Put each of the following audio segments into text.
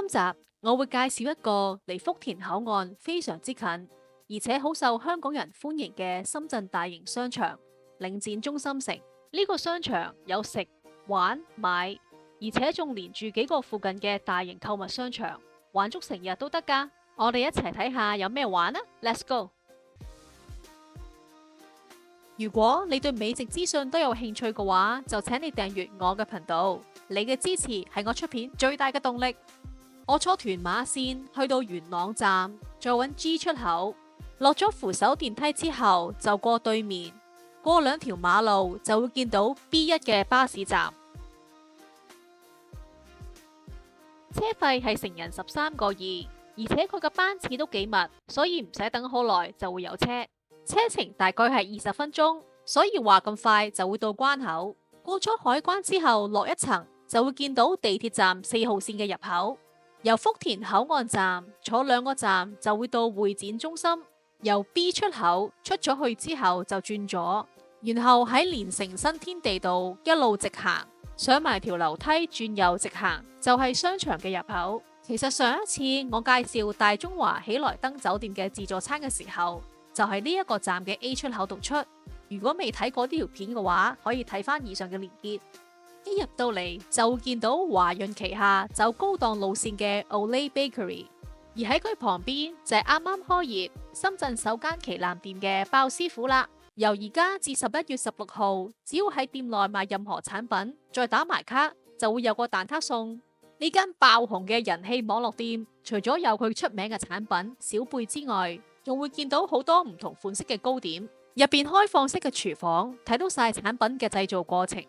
今集我會介紹一個離福田口岸非常之近，而且好受香港人歡迎嘅深圳大型商場領展中心城。呢個商場有食、玩、買，而且仲連住幾個附近嘅大型購物商場，玩足成日都得㗎。我哋一齊睇下有咩玩啊！Let's go！如果你對美食資訊都有興趣嘅話，就請你訂閱我嘅頻道。你嘅支持係我出片最大嘅動力。我坐屯馬綫去到元朗站，再搵 G 出口，落咗扶手電梯之後就過對面，過2條馬路就會見到 B1 嘅巴士站。車費係成人13個2，而且佢嘅班次都幾密，所以唔使等好耐就會有車。車程大概係20分鐘，所以話咁快就會到關口。過咗海關之後落一層就會見到地鐵站4號綫嘅入口。由福田口岸站坐2個站就會到會展中心。由 B 出口出咗去之後就轉左，然後喺連城新天地道一路直行，上埋條樓梯轉右直行就係商場嘅入口。其實上一次我介紹大中華喜來登酒店嘅自助餐嘅時候，就係呢一個站嘅 A 出口度出。如果未睇過呢條片嘅話，可以睇翻以上嘅連結。一入到嚟就會見到華潤旗下走高檔路線嘅 Olay Bakery， 而喺佢旁邊就係啱啱開業深圳首間旗艦店嘅鮑師傅啦。由而家至11月16號，只要喺店內買任何產品，再打埋卡，就會有個蛋撻送。呢間爆紅嘅人氣網絡店，除咗有佢出名嘅產品小貝之外，仲會見到好多唔同款式嘅糕點。入邊開放式嘅廚房，睇到晒產品嘅製造過程。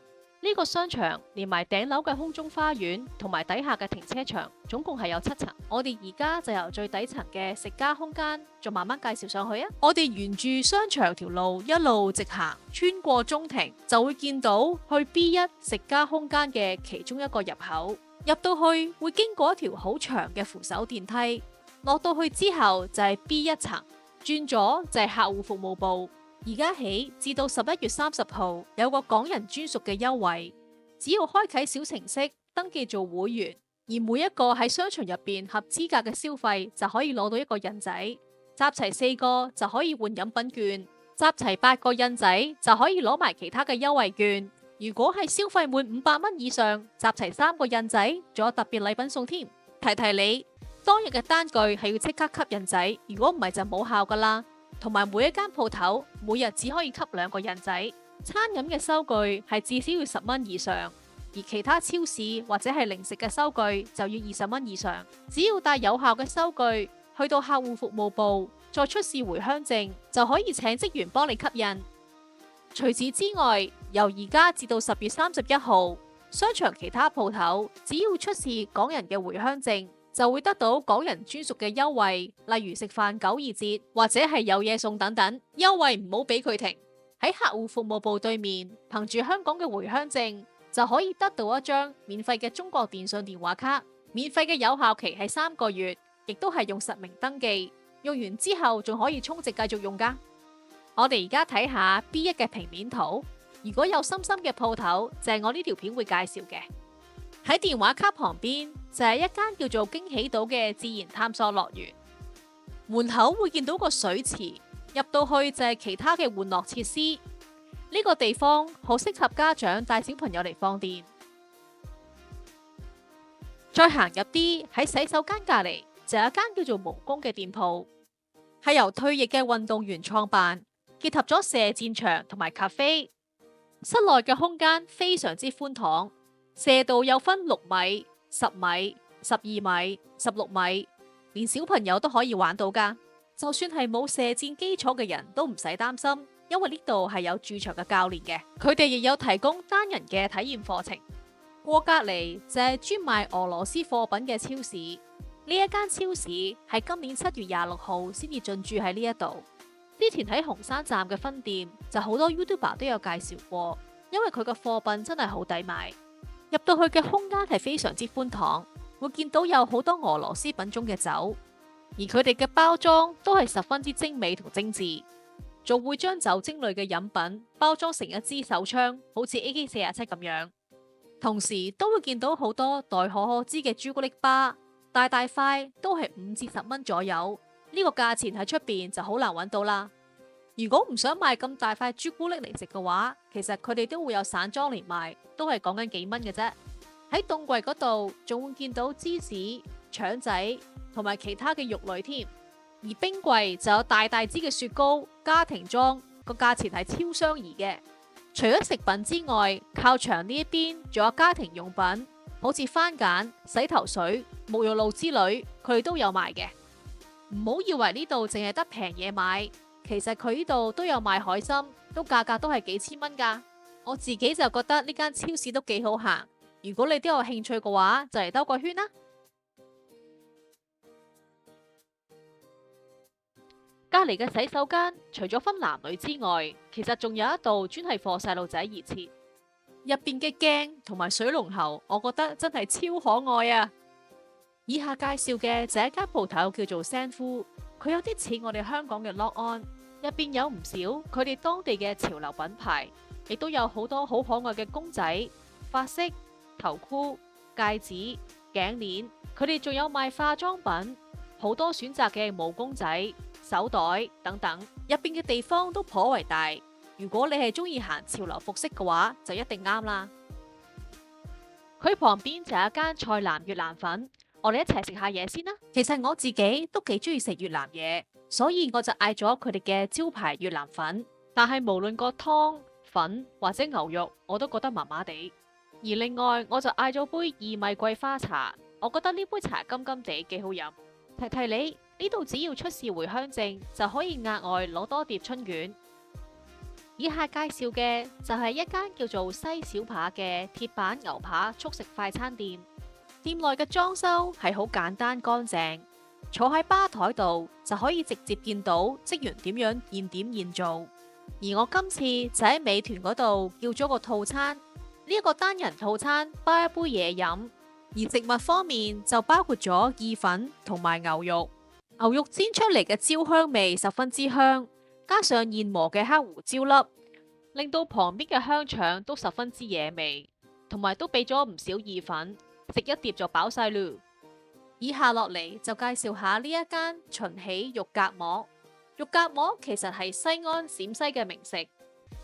呢個商場連埋頂樓嘅空中花園同埋底下嘅停車場，總共係有7層。我哋而家就由最底層嘅食家空間，再慢慢介紹上去啊！我哋沿住商場條路一路直行，穿過中庭，就會見到去 B1 食家空間嘅其中一個入口。入到去會經過一條好長嘅扶手電梯，落到去之後就係 B1 層，轉咗就係客戶服務部。而家起至到11月30號有個港人專屬嘅優惠，只要開啟小程式登記做會員，而每一個喺商場入邊合資格嘅消費就可以攞到一個印仔，集齊4個就可以換飲品券，集齊8個印仔就可以攞埋其他嘅優惠券。如果係消費滿500蚊以上，集齊3個印仔，仲有特別禮品送添。提提你，當日嘅單據係要即刻吸印仔，如果唔係就冇效噶啦。同埋每一間鋪頭每日只可以吸2個印仔。餐飲嘅收據係至少要10蚊以上，而其他超市或者係零食嘅收據就要20蚊以上。只要帶有效嘅收據去到客戶服務部，再出示回鄉證，就可以請職員幫你吸印。除此之外，由而家至到10月31號，商場其他鋪頭只要出示港人嘅回鄉證，就會得到港人專屬嘅優惠，例如食飯9.2折或者係有嘢送等等。優惠唔好俾佢停。喺客戶服務部對面，憑住香港嘅回鄉證就可以得到一張免費嘅中國電信電話卡，免費嘅有效期係3個月，亦都係用實名登記，用完之後仲可以充值繼續用噶。我哋而家睇下 B1 嘅平面圖，如果有心心嘅鋪頭，就係我呢條片會介紹嘅。喺電話卡旁邊就係一間叫做驚喜島嘅自然探索樂園，門口會見到個水池，入到去就係其他嘅玩樂設施。呢個地方好適合家長帶小朋友嚟放電。再行入啲，喺洗手間隔籬就有一間叫做毛公嘅店鋪，係由退役嘅運動員創辦，結合咗射箭場同埋咖啡。室內嘅空間非常之寬敞。射道有分6米、10米、12米、16米，連小朋友都可以玩到噶。就算係冇射箭基礎嘅人都唔使擔心，因為呢度係有駐場嘅教練嘅，佢哋亦有提供單人嘅體驗課程。過隔籬就係專賣俄羅斯貨品嘅超市，呢一間超市係今年7月26號先至進駐喺呢一度。之前喺紅山站嘅分店就好多 YouTuber 都有介紹過，因為佢嘅貨品真係好抵買。入到去嘅空間係非常之寬敞，會見到有好多俄羅斯品種嘅酒，而佢哋嘅包裝都係十分之精美同精緻，仲會將酒精類嘅飲品包裝成一支手槍，好似 AK-47咁樣。同時都會見到好多代可可脂嘅朱古力巴，大大塊都係5至10蚊左右，呢個價錢喺出邊就好難揾到啦。如果唔想買咁大塊朱古力嚟食嘅話，其實佢哋都會有散裝嚟賣，都係講緊幾蚊嘅啫。喺凍櫃嗰度仲會見到芝士、腸仔同埋其他嘅肉類添，而冰櫃就有大大支嘅雪糕，家庭裝，個價錢係超相宜嘅。除咗食品之外，靠牆呢一邊仲有家庭用品，好似番梘、洗頭水、沐浴露之類，佢哋都有賣嘅。唔好以為呢度淨係得平嘢買，其實佢呢度都有賣海參，價格都係幾千蚊噶。我自己就覺得呢間超市都幾好行，如果你都有興趣嘅話，就嚟兜個圈啦。隔籬嘅洗手間除咗分男女之外，其實仲有一度專係畀細路仔而設，入邊嘅鏡同埋水龍頭，我覺得真係超可愛啊！以下介紹嘅這一間鋪頭叫做 Senfu， 佢有啲似我哋香港嘅 Lock On， 入邊有唔少佢哋當地嘅潮流品牌，亦都有好多好可愛嘅公仔、髮飾、頭箍、戒指、頸鏈，佢哋仲有賣化妝品，好多選擇嘅毛公仔、手袋等等，入邊嘅地方都頗為大。如果你係中意行潮流服飾嘅話，就一定啱啦。佢旁邊就有一間菜南越南粉，我哋一齊食下嘢先啦。其實我自己都幾中意食越南嘢，所以我就嗌咗佢哋嘅招牌越南粉。但係無論個湯、粉或者牛肉，我都覺得麻麻地。而另外，我就嗌咗杯薏米桂花茶，我覺得呢杯茶甘甘地幾好飲。提提你，呢度只要出示回鄉證就可以額外攞多碟春卷。以下介紹嘅就係一間叫做西小扒嘅鐵板牛扒速食快餐店。店內嘅裝修係好簡單乾淨，坐喺吧台度就可以直接見到職員點樣現點現做。而我今次就喺美團嗰度叫咗個套餐，呢一個單人套餐包一杯嘢飲。而食物方面就包括咗意粉同埋牛肉，牛肉煎出嚟嘅焦香味十分之香，加上現磨嘅黑胡椒粒，令到旁邊嘅香腸都十分之惹味，同埋都俾咗唔少意粉，食一碟就飽晒嚕。以下落嚟就介紹下呢一間秦喜肉夾饃。肉夾饃其實係西安陝西嘅名食，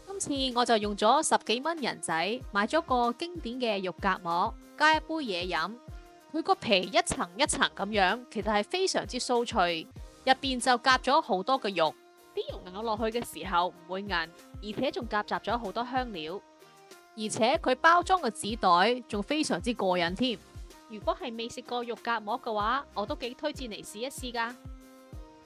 今次我就用咗10幾蚊人仔買咗個經典嘅肉夾饃，加一杯嘢飲。佢個皮一層一層咁樣，其實係非常之酥脆，入邊就夾咗好多嘅肉，啲肉咬落去嘅時候唔會硬，而且仲夾雜咗好多香料，而且佢包裝嘅紙袋仲非常之過癮添。如果係未食過肉夾饃嘅話，我都幾推薦嚟試一試噶。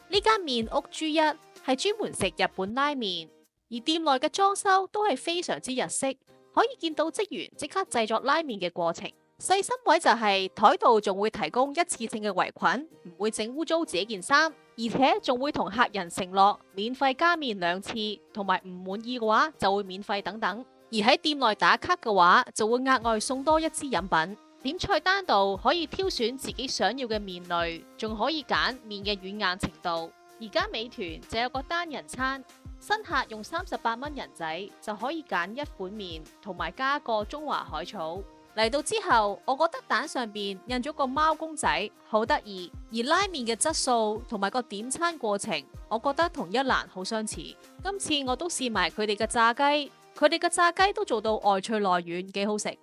呢間麵屋朱一係專門食日本拉麵，而店內嘅裝修都係非常之日式，可以見到職員即刻製作拉麵嘅過程。細心位就係台度仲會提供一次性嘅圍裙，唔會整污糟自己件衫，而且仲會同客人承諾免費加麵2次，同埋唔滿意嘅話就會免費等等。而喺店內打卡嘅話，就會額外送多1支飲品。點菜單度可以挑選自己想要嘅麵類，仲可以揀麵嘅軟硬程度。而家美團就有個單人餐，新客用38蚊人仔就可以揀1款麵，同埋加個中華海草。嚟到之後，我覺得蛋上邊印咗個貓公仔，好得意。而拉麵嘅質素同埋個點餐過程，我覺得同一蘭好相似。今次我都試埋佢哋嘅炸雞，佢哋嘅炸雞都做到外脆內軟，幾好食。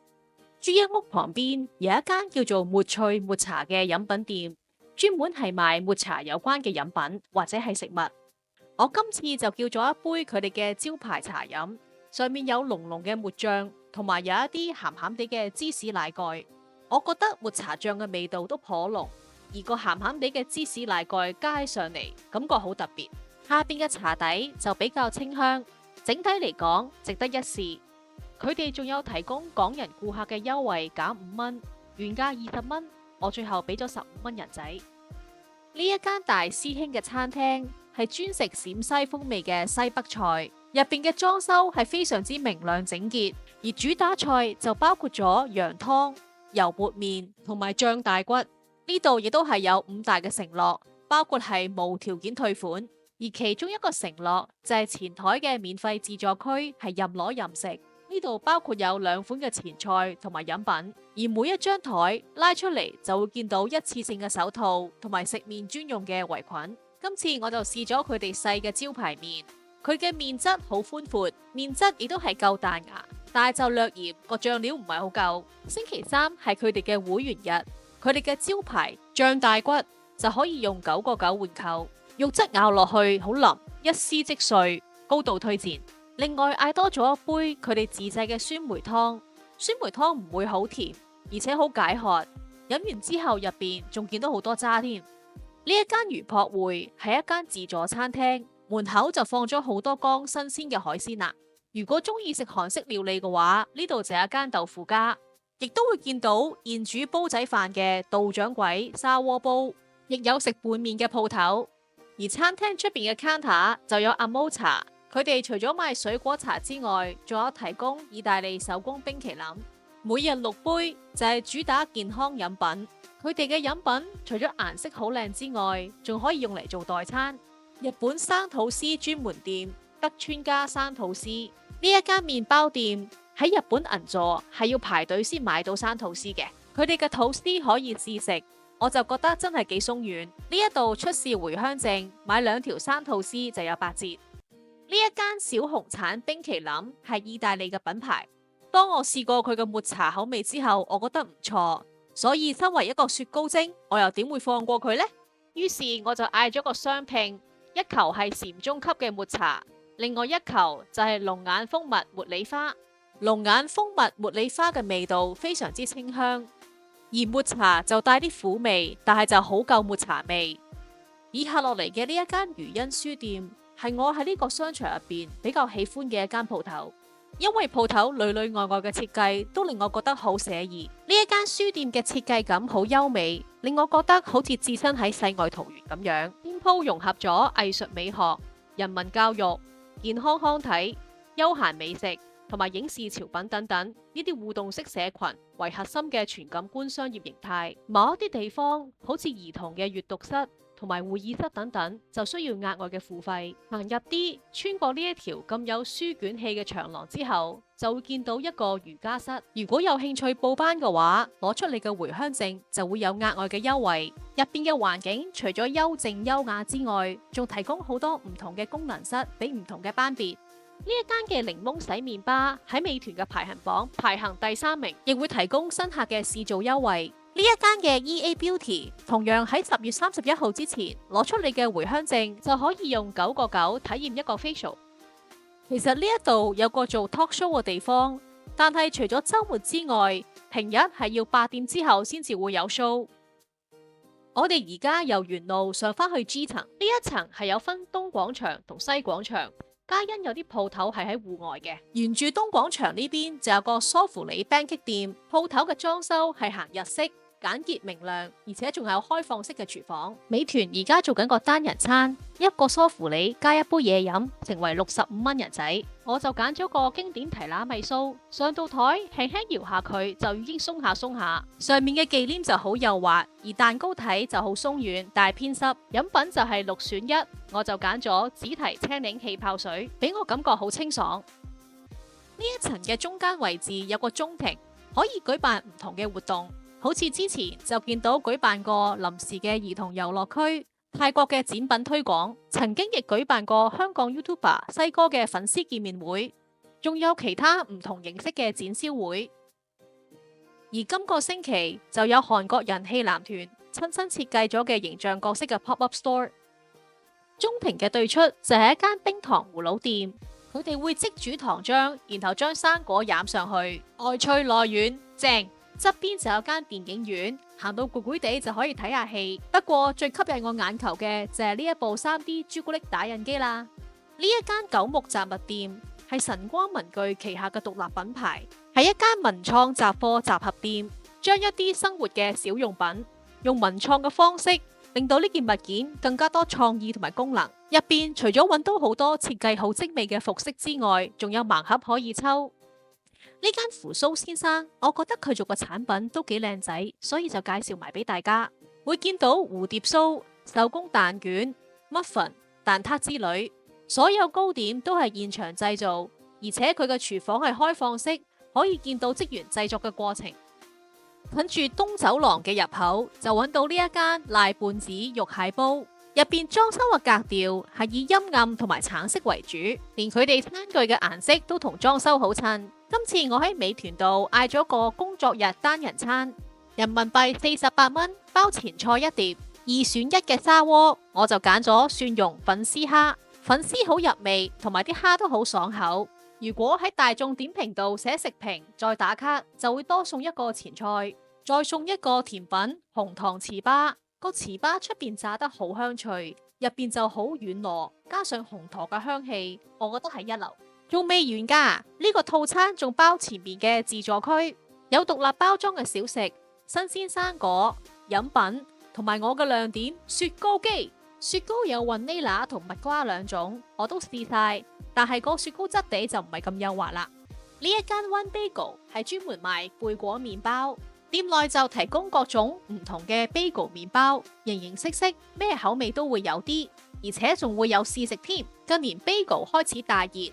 朱一屋旁邊有一間叫做抹翠抹茶嘅飲品店，專門係賣抹茶有關嘅飲品或者係食物。我今次就叫咗一杯佢哋嘅招牌茶飲，上面有濃濃嘅抹醬，同埋有一啲鹹鹹地嘅芝士奶蓋。我覺得抹茶醬嘅味道都頗濃，而個鹹鹹地嘅芝士奶蓋加起上嚟，感覺好特別。下邊嘅茶底就比較清香，整體嚟講值得一試。佢哋仲有提供港人顧客嘅優惠減5蚊，原價20蚊，我最後俾咗15蚊人仔。呢一間大師兄嘅餐廳係專食陝西風味嘅西北菜，入邊嘅裝修係非常之明亮整潔，而主打菜就包括咗羊湯、油潑麵同埋醬大骨。呢度亦都係有5大嘅承諾，包括係無條件退款，而其中一個承諾就係前台嘅免費自助區係任攞任食。呢呢度包括有2款嘅前菜同埋飲品，而每一張台拉出嚟就會見到一次性嘅手套同埋食麵專用嘅圍裙。今次我就試咗佢哋細嘅招牌麵，佢嘅麵質好寬闊，麵質亦都係夠彈牙，但係就略嫌個醬料唔係好夠。星期3係佢哋嘅會員日，佢哋嘅招牌醬大骨就可以用9個9換購，肉質咬落去好腍，一撕即碎，高度推薦。另外嗌多咗一杯佢哋自製嘅酸梅湯，酸梅湯唔會好甜，而且好解渴。飲完之後入邊仲見到好多渣添。呢一間魚撲會係一間自助餐廳，門口就放咗好多缸新鮮嘅海鮮啦。如果中意食韓式料理嘅話，呢度就有一間豆腐家，亦都會見到現煮煲仔飯嘅道長鬼砂鍋煲，亦有食拌麵嘅鋪頭。而餐廳出邊嘅 counter 就有阿毛茶。佢哋除咗賣水果茶之外，仲有提供意大利手工冰淇淋，每日6杯，就係主打健康飲品。佢哋嘅飲品除咗顏色好靚之外，仲可以用嚟做代餐。日本生吐司專門店德川家生吐司，呢一間麵包店喺日本銀座係要排隊先買到生吐司嘅。佢哋嘅吐司可以試食，我就覺得真係幾鬆軟。呢一度出示回鄉證，買2條生吐司就有8折。呢一間小紅橙冰淇淋係意大利嘅品牌。當我試過佢嘅抹茶口味之後，我覺得唔錯，所以身為一個雪糕精，我又點會放過佢呢？於是我就嗌咗個雙拼，一球係禪宗級嘅抹茶，另外一球就係龍眼蜂蜜茉莉花。龍眼蜂蜜茉莉花嘅味道非常之清香，而抹茶就帶啲苦味，但係就好夠抹茶味。以下落嚟嘅呢一間如欣書店，係我喺呢個商場入邊比較喜歡嘅一間鋪頭，因為鋪頭裏裏外外嘅設計都令我覺得好寫意。呢一間書店嘅設計感好優美，令我覺得好似置身喺世外桃源咁樣。店鋪融合咗藝術美學、人文教育、健康康體、休閒美食同埋影視潮品等等呢啲互動式社群為核心嘅全感官商業形態。某一啲地方好似兒童嘅閱讀室同埋會議室等等，就需要額外嘅付費。行入啲穿過呢一條咁有書卷氣嘅長廊之後，就會見到一個瑜伽室。如果有興趣報班嘅話，攞出你嘅回鄉證就會有額外嘅優惠。入邊嘅環境除咗幽靜優雅之外，仲提供好多唔同嘅功能室俾唔同嘅班別。呢一間嘅檸檬洗面吧喺美團嘅排行榜排行第3名，亦會提供新客嘅試做優惠。呢一間嘅 EA Beauty 同樣喺10月31號之前攞出你嘅回鄉證，就可以用9個9體驗一個 facial。其實呢一度有個做 talk show 嘅地方，但係除咗週末之外，平日係要8點之後先至會有 show。我哋而家由原路上返去 G 層，呢一層係有分東廣場同西廣場。皆因有啲鋪頭係喺戶外嘅，沿住東廣場呢邊就有個梳芙里 pancake 店，鋪頭嘅裝修係行日式，簡潔明亮，而且仲有開放式嘅廚房。美團而家做緊個單人餐，一個梳芙里加一杯嘢飲，成為65蚊人仔。我就揀咗個經典提拿米蘇，上到台輕輕搖下佢就已經鬆下，上面嘅忌廉就好幼滑，而蛋糕體就好鬆軟，但係偏濕。飲品就係6選1，我就揀咗紫提青檸氣泡水，俾我感覺好清爽。呢一層嘅中間位置有個中庭，可以舉辦唔同嘅活動，好似之前就見到舉辦過臨時嘅兒童遊樂區。泰國嘅展品推廣，曾經亦舉辦過香港 YouTuber 西哥嘅粉絲見面會，仲有其他唔同形式嘅展銷會。而今個星期就有韓國人氣男團親身設計咗嘅形象角色嘅 pop-up store。中庭嘅對出就係一間冰糖葫蘆店，佢哋會即煮糖漿，然後將生果染上去，外脆內軟，正。側邊就有間電影院，行到攰攰地就可以睇下戲。不過最吸引我眼球嘅就係呢一部 3D 朱古力打印機啦。呢一間九木雜物店係晨光文具旗下嘅獨立品牌，係一間文創雜貨集合店，將一啲生活嘅小用品用文創嘅方式，令到呢件物件更加多創意同埋功能。入邊除咗揾到好多設計好精美嘅服飾之外，仲有盲盒可以抽。呢間扶蘇先生，我覺得佢做嘅產品都幾靚仔，所以就介紹埋俾大家。會見到蝴蝶酥、手工蛋卷、muffin、蛋撻之類，所有糕點都係現場製造，而且佢嘅廚房係開放式，可以見到職員製作嘅過程。近住東走廊嘅入口就揾到呢一間賴胖子肉蟹煲，入邊裝修嘅格調係以陰暗同埋橙色為主，連佢哋餐具嘅顏色都同裝修好襯。今次我喺美團度嗌咗個工作日單人餐，人民幣48蚊，包前菜一碟，2選1嘅沙鍋，我就揀咗蒜蓉粉絲蝦，粉絲好入味，同埋啲蝦都好爽口。如果喺大眾點評度寫食評再打卡，就會多送一個前菜，再送一個甜品紅糖糍粑。個糍粑出邊炸得好香脆，入邊就好軟糯，加上紅糖嘅香氣，我覺得係一流。仲未完㗎，呢個套餐仲包前面嘅自助區，有獨立包裝嘅小食、新鮮生果、飲品，同埋我嘅亮點雪糕機。雪糕有雲呢拿同蜜瓜兩種，我都試晒，但係個雪糕質地就唔係咁幼滑啦。呢一間 One Bagel 係專門賣貝果麵包，店內就提供各種唔同嘅 bagel 麵包，形形色色，咩口味都會有啲，而且仲會有試食添。近年 bagel 開始大熱，皆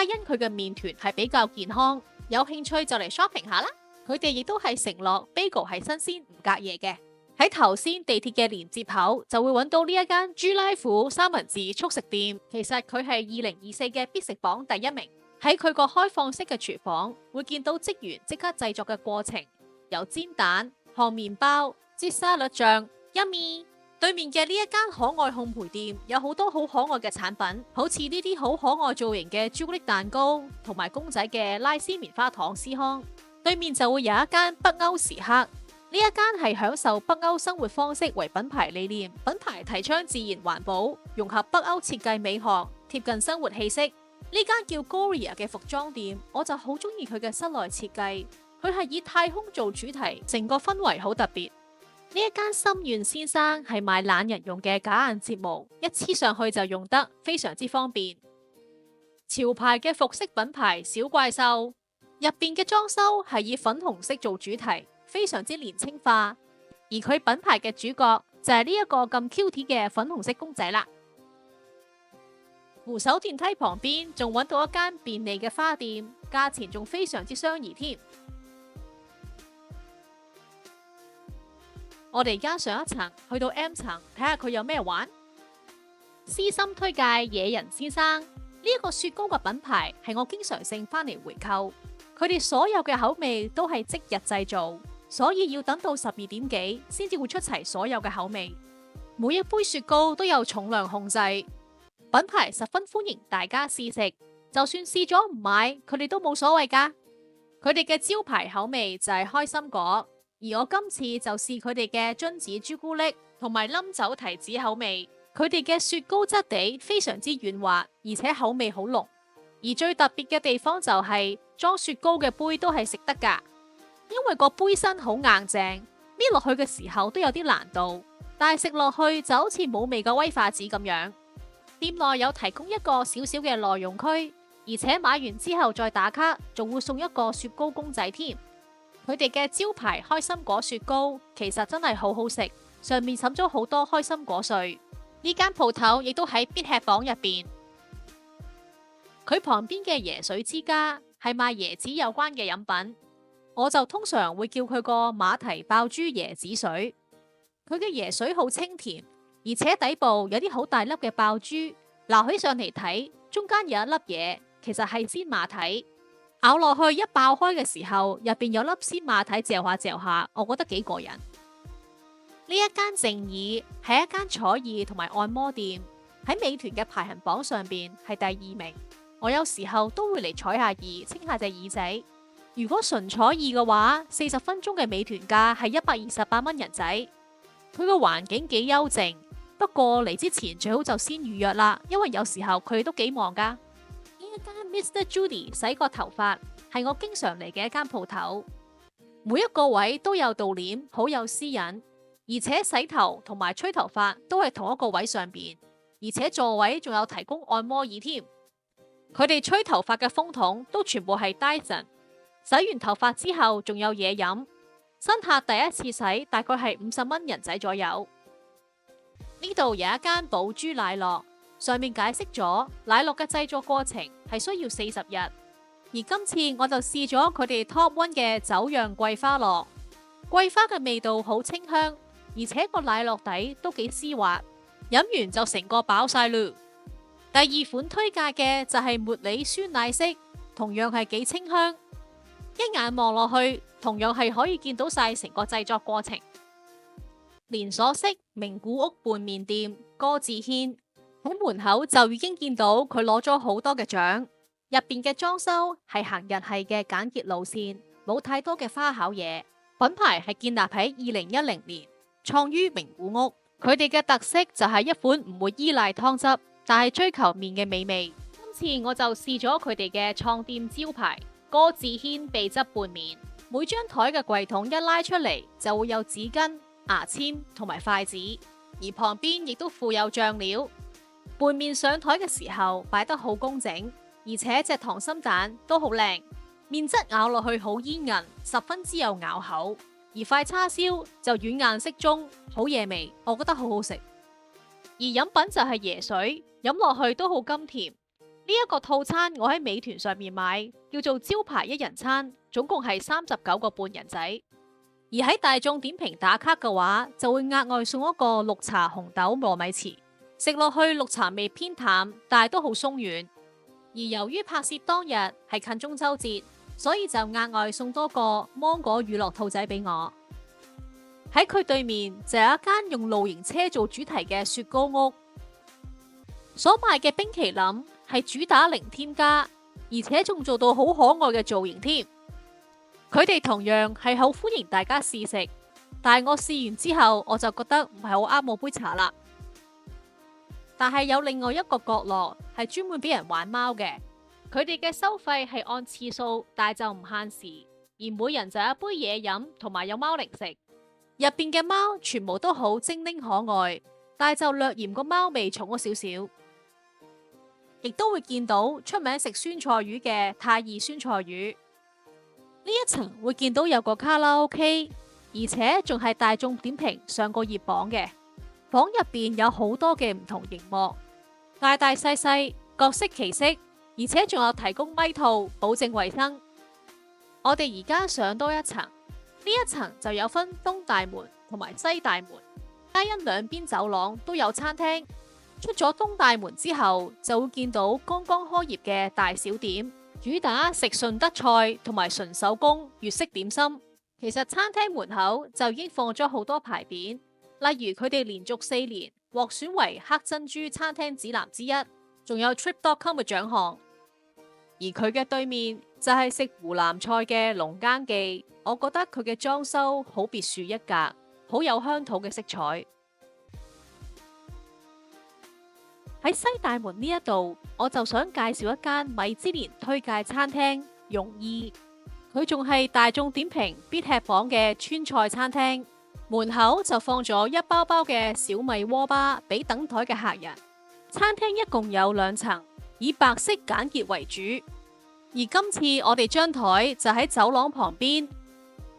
因佢嘅麵團係比較健康，有興趣就嚟 shopping 下啦。佢哋亦都係承諾 bagel 係新鮮唔隔夜嘅。喺頭先地鐵嘅連接口就會揾到呢一間豬拉虎三文治速食店，其實佢係2024嘅必食榜第1名。喺佢個開放式嘅廚房，會見到職員即刻製作嘅過程，由煎蛋、烘麵包、擠沙律醬，Yummy。對面嘅呢一間可愛烘焙店有好多好可愛嘅產品，好似呢啲好可愛造型嘅朱古力蛋糕，同埋公仔嘅拉絲棉花糖司康。對面就會有一間北歐時刻。呢一間係享受北歐生活方式為品牌理念，品牌提倡自然環保，融合北歐設計美學，貼近生活氣息。呢間叫 Goria 嘅服裝店，我就好中意佢嘅室內設計，佢係以太空做主題，成個氛圍好特別。呢一間心願先生係賣懶人用嘅假眼睫毛，一黐上去就用得，非常之方便。潮牌嘅服飾品牌小怪獸，入邊嘅裝修係以粉紅色做主題，非常之年輕化，而佢品牌嘅主角就係呢一個咁 cute 嘅粉紅色公仔啦。扶手電梯旁邊仲揾到一間便利嘅花店，價錢仲非常之相宜添。我哋而家上一層去到 M 層睇下佢有咩玩。私心推介野人先生，呢一個雪糕嘅品牌係我經常性返嚟回購，佢哋所有嘅口味都係即日製造，所以要等到12點幾先至會出齊所有嘅口味。每一杯雪糕都有重量控制，品牌十分歡迎大家試食，就算試咗唔買，佢哋都冇所謂噶。佢哋嘅招牌口味就係開心果，而我今次就試佢哋嘅榛子朱古力同埋冧酒提子口味。佢哋嘅雪糕質地非常之軟滑，而且口味好濃。而最特別嘅地方就係裝雪糕嘅杯都係食得噶，因為個杯身好硬淨，搣落去嘅時候都有啲難度，但係食落去就好似冇味嘅威化紙咁樣。店內有提供一個小小嘅內用區，而且買完之後再打卡，仲會送一個雪糕公仔添。佢哋嘅招牌開心果雪糕其實真係好好食，上面滲咗好多開心果碎。呢間鋪頭亦都喺必吃榜入邊。佢旁邊嘅椰水之家係賣椰子有關嘅飲品，我就通常會叫佢個馬蹄爆珠椰子水。佢嘅椰水好清甜，而且底部有啲好大粒嘅爆珠，撈起上嚟睇，中間有一粒嘢，其實係鮮馬蹄。咬落去一爆開嘅時候，入邊有粒鮮馬蹄嚼下嚼下，我覺得幾過癮。呢一間靜耳係一間坐椅同埋按摩店，喺美團嘅排行榜上邊係第2名。我有時候都會嚟坐下椅，清下隻耳仔。如果純坐椅嘅話，40分鐘嘅美團價係128蚊人仔。佢個環境幾幽靜，不過嚟之前最好就先預約啦，因為有時候佢哋都幾忙噶。呢一間 Mr. Judy 洗個頭髮係我經常嚟嘅一間鋪頭，每一個位都有道簾，好有私隱，而且洗頭同埋吹頭髮都係同一個位上邊，而且座位仲有提供按摩椅添。佢哋吹頭髮嘅風筒都全部係 Dyson， 洗完頭髮之後仲有嘢飲。新客第一次洗大概係50蚊人仔左右。呢度有一間寶珠奶酪，上面解釋咗奶酪嘅製作過程係需要40日，而今次我就試咗佢哋 Top One 嘅酒釀桂花樂，桂花嘅味道好清香，而且個奶酪底都幾絲滑，飲完就成個飽晒嚕。第二款推介嘅就係茉莉酸奶昔，同樣係幾清香，一眼望落去，同樣係可以見到晒成個製作過程。連鎖式名古屋拌麵店歌志軒喺門口就已經見到佢攞咗好多嘅獎，入邊嘅裝修係行日系嘅簡潔路線，冇太多嘅花巧嘢。品牌係建立喺2010年，創於名古屋。佢哋嘅特色就係一款唔會依賴湯汁，但係追求麵嘅美味。今次我就試咗佢哋嘅創店招牌歌志軒秘製拌麵，每張台嘅櫃桶一拉出嚟就會有紙巾、牙籤同埋筷子，而旁邊亦都附有醬料。拌麵上台嘅時候擺得好工整，而且隻溏心蛋都好靚，麵質咬落去好煙韌，十分之有咬口。而塊叉燒就軟硬適中，好惹味，我覺得好好食。而飲品就係椰水，飲落去都好甘甜。呢一個套餐我喺美團上面買，叫做招牌一人餐，總共係39個半人仔。而喺大眾點評打卡嘅話，就會額外送一個綠茶紅豆糯米糍，食落去綠茶味偏淡，但係都好鬆軟。而由於拍攝當日係近中秋節，所以就額外送多個芒果乳酪兔仔俾我。喺佢對面就有一間用露營車做主題嘅雪糕屋，所賣嘅冰淇淋係主打零添加，而且仲做到好可愛嘅造型添。佢哋同樣係好歡迎大家試食，但係我試完之後我就覺得唔係好啱我杯茶啦。但係有另外一個角落係專門俾人玩貓嘅，佢哋嘅收費係按次數，但係就唔限時，而每人就有一杯嘢飲同埋有貓零食。入邊嘅貓全部都好精靈可愛，但係就略嫌個貓味重咗少少。亦都會見到出名食酸菜魚嘅泰義酸菜魚。呢一層會見到有個卡拉 OK， 而且仲係大眾點評上過熱榜嘅。房入邊有好多嘅唔同螢幕，大大細細，各色其色，而且仲有提供咪套，保證衛生。我哋而家上多一層，呢一層就有分東大門同埋西大門，皆因兩邊走廊都有餐廳。出咗東大門之後，就會見到剛剛開業嘅大小點，主打食順德菜同埋純手工粵式點心。其實餐廳門口就已經放咗好多牌匾。例如佢哋連續4年獲選為黑珍珠餐廳指南之一，仲有 Trip.com 嘅獎項。而佢嘅對面就係食湖南菜嘅農耕記，我覺得佢嘅裝修好別樹一格，好有鄉土嘅色彩。喺西大門呢一度，我就想介紹一間米芝蓮推介餐廳容意，佢仲係大眾點評必吃榜嘅川菜餐廳。門口就放咗一包包嘅小米鍋巴俾等台嘅客人。餐廳一共有2層，以白色簡潔為主。而今次我哋張台就喺走廊旁邊，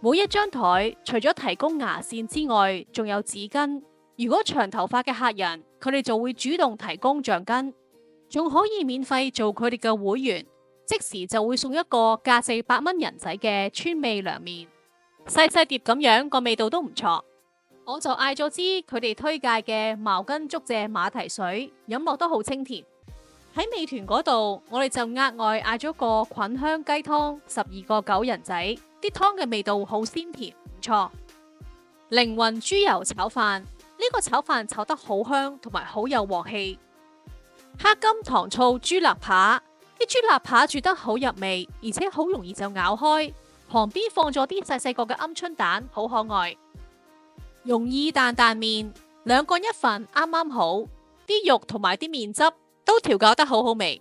每一張台除咗提供牙線之外，仲有紙巾。如果長頭髮嘅客人，佢哋就會主動提供橡筋，仲可以免費做佢哋嘅會員，即時就會送一個價值8蚊人仔嘅川味涼麵。細細碟咁樣，個味道都唔錯。我就嗌咗支佢哋推介嘅茅根竹蔗馬蹄水，飲落都好清甜。喺美團嗰度，我哋就額外嗌咗個菌香雞湯，12個9人仔，啲湯嘅味道好鮮甜，唔錯。靈魂豬油炒飯，呢個炒飯炒得好香，同埋好有鑊氣。黑金糖醋豬肋扒，啲豬肋扒煮得好入味，而且好容易就咬開。旁邊放咗啲細細個嘅鵪鶉蛋，好可愛。容意擔擔麵，2個1份，啱啱好。啲肉同埋啲麵汁都調教得好好味。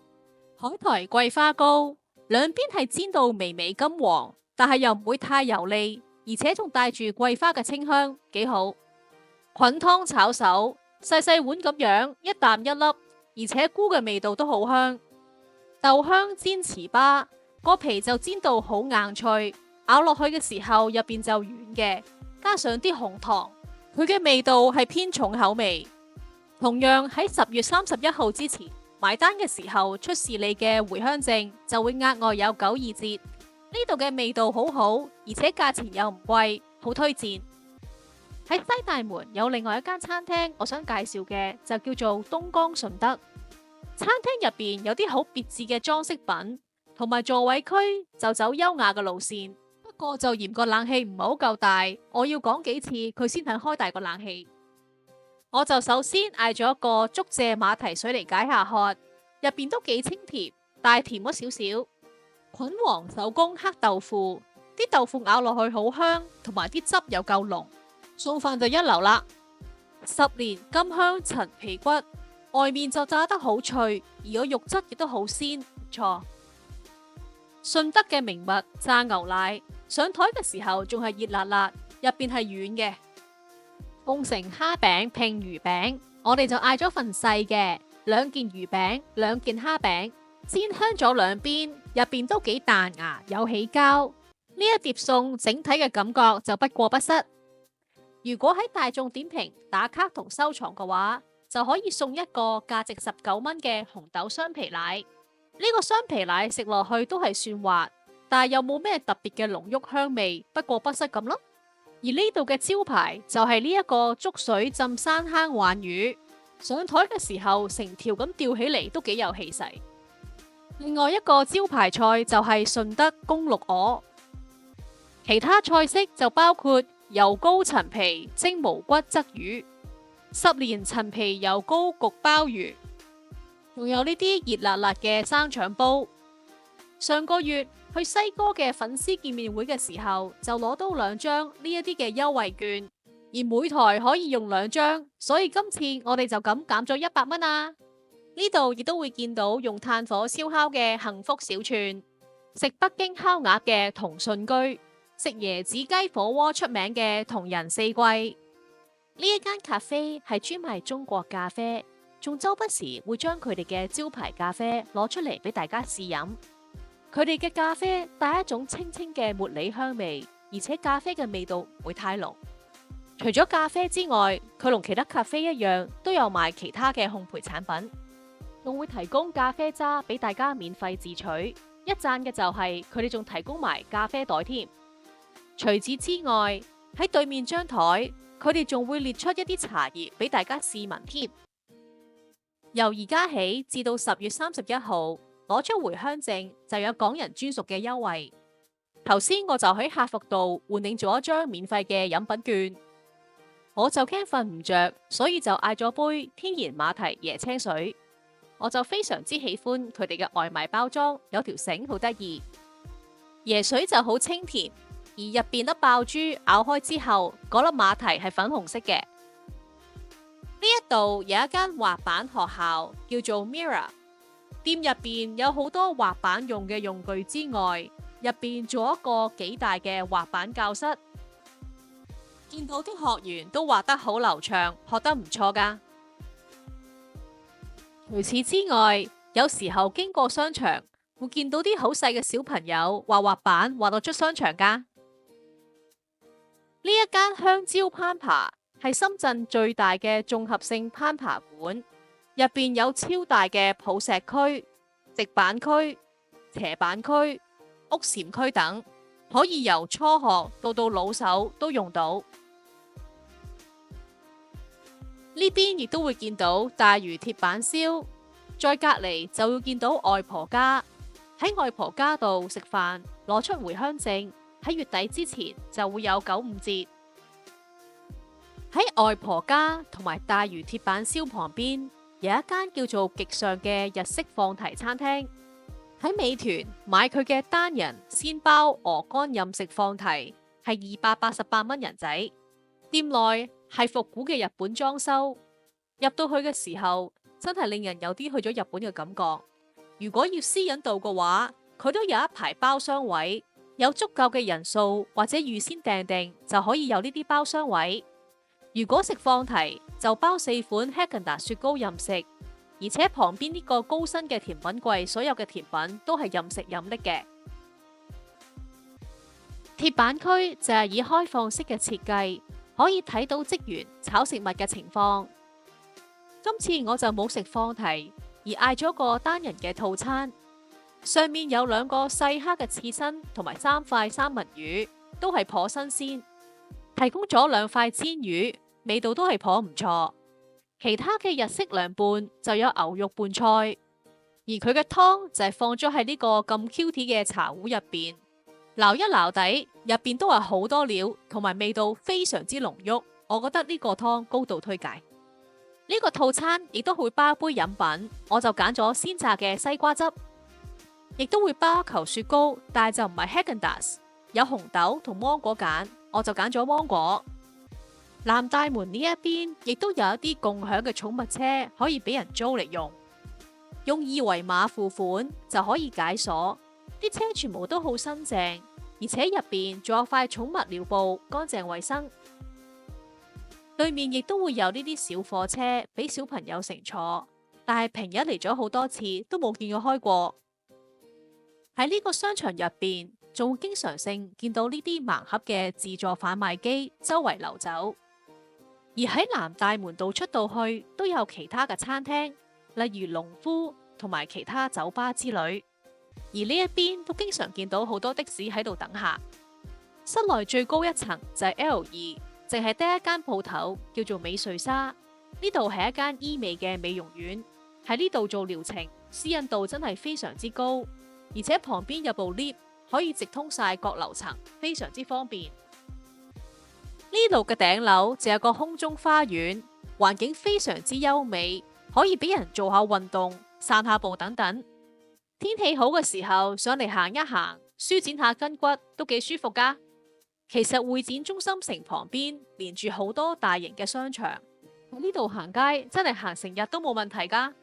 海苔桂花糕，兩邊係煎到微微金黃，但係又唔會太油膩，而且仲帶住桂花嘅清香，幾好。菌湯炒手，細細碗咁樣，一啖一粒，而且菇嘅味道都好香。豆香煎糍粑，個皮就煎到好硬脆，咬落去嘅時候入邊就軟嘅，加上啲紅糖，佢嘅味道係偏重口味。同樣喺10月31號之前，埋單嘅時候出示你嘅回鄉證，就會額外有92折。呢度嘅味道好好，而且價錢又唔貴，好推薦。喺西大門有另外一間餐廳，我想介紹嘅就叫做東江順德。餐廳入邊有啲好別致嘅裝飾品，同埋座位區就走優雅嘅路線。不過就嫌個冷氣唔係好夠大，我要講幾次佢先肯開大個冷氣。我就首先嗌咗一個竹蔗馬蹄水嚟解下渴，入邊都幾清甜，但係甜咗少少。菌皇手工黑豆腐，啲豆腐咬落去好香，同埋啲汁又夠濃，餸飯就一流啦。10年金香陳皮骨，外面就炸得好脆，而個肉質亦都好鮮，唔錯。順德嘅名物炸牛奶，上台嘅時候仲係熱辣辣，入邊係軟嘅。鳳城蝦餅拼魚餅，我哋就嗌咗份細嘅，2件魚餅，2件蝦餅。煎香咗兩邊，入邊都幾彈牙，有起膠。呢一碟餸整體嘅感覺就不過不失。如果喺大眾點評打卡同收藏嘅話，就可以送一個價值19蚊嘅紅豆雙皮奶。呢個雙皮奶食落去都係算滑，但係又冇咩特別嘅濃郁香味，不過不失咁咯。而呢度嘅招牌就係呢一個竹水浸山坑鯇魚，上台嘅時候成條咁吊起嚟，都幾有氣勢。另外一個招牌菜就係順德公鹿鵝，其他菜式就包括油膏陳皮蒸無骨鯽魚、10年陳皮油膏焗鮑魚，仲有呢啲熱辣辣嘅生腸煲。上個月去西哥嘅粉絲見面會嘅時候，就攞到2張呢一啲嘅優惠券，而每台可以用2張，所以今次我哋就咁減咗100蚊啊！呢度亦都會見到用炭火燒烤嘅幸福小串，食北京烤鴨嘅同順居，食椰子雞火鍋出名嘅同仁四季。呢一間咖啡係專賣中國咖啡，仲周不時會將佢哋嘅招牌咖啡攞出嚟俾大家試飲。佢哋嘅咖啡帶一種清清嘅茉莉香味，而且咖啡嘅味道唔會太濃。除咗咖啡之外，佢同其他咖啡一樣，都有賣其他嘅烘焙產品。仲會提供咖啡渣俾大家免費自取，一讚嘅就係佢哋仲提供埋咖啡袋添。除此之外，喺對面張台，佢哋仲會列出一啲茶葉俾大家試聞添。由而家起至到10月31號，攞出回鄉證就有港人專屬嘅優惠。頭先我就喺客服度換領咗一張免費嘅飲品券，我就驚瞓唔着，所以就嗌咗杯天然馬蹄椰青水。我就非常之喜歡佢哋嘅外賣包裝，有條繩好得意。椰水就好清甜，而入邊粒爆珠咬開之後，嗰粒馬蹄係粉紅色嘅。呢一度有一間滑板學校叫做 Mirror， 店入邊有好多滑板用嘅用具之外，入邊仲有一個幾大嘅滑板教室，見到啲學員都滑得好流暢，學得唔錯噶。除此之外，有時候經過商場，會見到啲好細嘅小朋友滑滑板，滑到出商場噶。呢一間香蕉攀爬係深圳最大嘅綜合性攀爬館，入邊有超大嘅抱石區、直板區、斜板區、屋簷區等，可以由初學到老手都用到。呢邊亦都會見到大魚鐵板燒，再隔籬就會見到外婆家。喺外婆家度食飯，攞出回鄉證，喺月底之前就會有95折。喺外婆家同埋大魚鐵板燒旁邊有一間叫做極上嘅日式放題餐廳。喺美團買佢嘅單人鮮包鵝肝任食放題係288蚊人仔，店內係復古嘅日本裝修，入到去嘅時候真係令人有啲去咗日本嘅感覺。如果要私隱度嘅話，佢都有一排包廂位，有足夠嘅人數或者預先訂定就可以有呢啲包廂位。如果食放題就包4款 Häagen-Dazs 雪糕任食，而且旁邊呢個高身嘅甜品櫃，所有嘅甜品都係任食任拎嘅。鐵板區就係以開放式嘅設計，可以睇到職員炒食物嘅情況。今次我就冇食放題，而嗌咗個單人嘅套餐，上面有2個細蝦嘅刺身同埋3塊三文魚，都係頗新鮮。提供咗2塊煎魚，味道都係頗唔錯。其他嘅日式涼拌就有牛肉拌菜，而佢嘅湯就係放咗喺呢個咁 cute 嘅茶壺入邊，撈一撈底，入邊都係好多料，同埋味道非常之濃郁。我覺得呢個湯高度推介。呢個套餐亦都會包一杯飲品，我就揀咗鮮榨嘅西瓜汁，亦都會包一球雪糕，但係就唔係 Häagen-Dazs，有紅豆同芒果揀，我就揀咗芒果。南大門呢一邊亦都有一啲共享嘅寵物車可以俾人租嚟用，用2維碼付款就可以解鎖。啲車全部都好新淨，而且入邊仲有塊寵物尿布，乾淨衛生。對面亦都會有呢啲小貨車俾小朋友乘坐，但係平日嚟咗好多次都冇見佢開過。喺呢個商場入邊，仲會經常性見到呢啲盲盒嘅自助販賣機周圍流走。而喺南大門道出到去都有其他嘅餐廳，例如農夫同埋其他酒吧之類。而呢一邊都經常見到好多的士喺度等客。室內最高一層就係 L2，淨係得一間鋪頭叫做美瑞莎。呢度係一間醫美嘅美容院，喺呢度做療程，私隱度真係非常之高，而且旁邊有部 lift 可以直通晒各樓層，非常之方便。呢度嘅頂樓就有個空中花園，環境非常之優美，可以俾人做下運動、散下步等等。天氣好嘅時候上嚟行一行，舒展下筋骨都幾舒服噶。其實會展中心城旁邊連住好多大型嘅商場，喺呢度行街真係行成日都冇問題噶。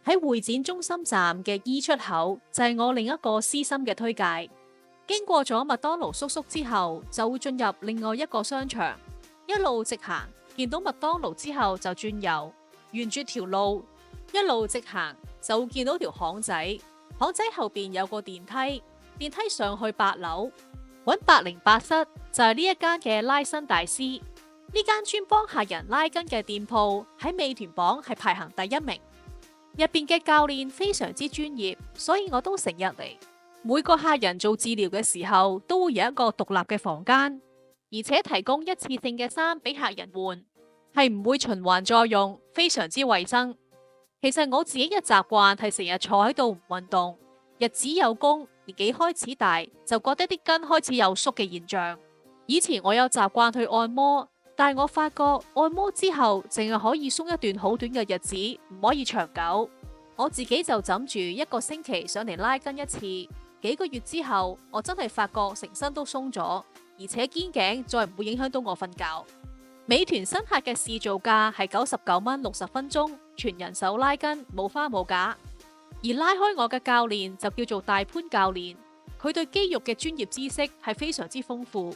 喺會展中心站嘅 E 出口就係我另一個私心嘅推介。經過咗麥當勞叔叔之後，就會進入另外一個商場，一路直行，見到麥當勞之後就轉右，沿住條路一路直行就會見到條巷仔，巷仔後邊有個電梯，電梯上去8樓，揾808室就係呢一間嘅拉伸大師。呢間專幫客人拉筋嘅店鋪喺美團榜係排行第1名，入邊嘅教練非常之專業，所以我都成日嚟。每個客人做治療嘅時候都會有一個獨立嘅房間，而且提供一次性嘅衫俾客人換，係唔會循環再用，非常之衛生。其實我自己嘅習慣係成日坐喺度唔運動，日子有功，年紀開始大，就覺得啲筋開始有縮嘅現象。以前我有習慣去按摩，但係我發覺按摩之後淨係可以鬆一段好短嘅日子，唔可以長久。我自己就枕住1個星期上嚟拉筋一次。幾個月之後，我真係發覺成身都鬆咗，而且肩頸再唔會影響到我瞓覺。美團新客嘅試做價係99蚊60分鐘，全人手拉筋，冇花冇假。而拉開我嘅教練就叫做大潘教練，佢對肌肉嘅專業知識係非常之豐富。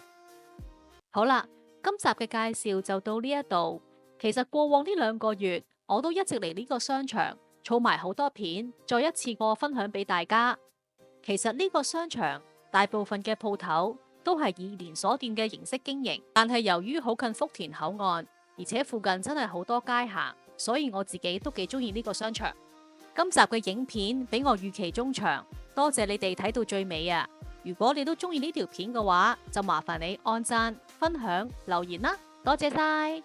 好啦，今集嘅介紹就到呢一度。其實過往呢2個月，我都一直嚟呢個商場，儲埋好多片，再一次過分享俾大家。其實呢個商場大部分嘅鋪頭都係以連鎖店嘅形式經營，但係由於好近福田口岸，而且附近真係好多街行，所以我自己都幾中意呢個商場。今集嘅影片比我預期中長，多謝你哋睇到最尾啊！如果你都中意呢條片嘅話，就麻煩你按讚、分享、留言啦，多謝晒。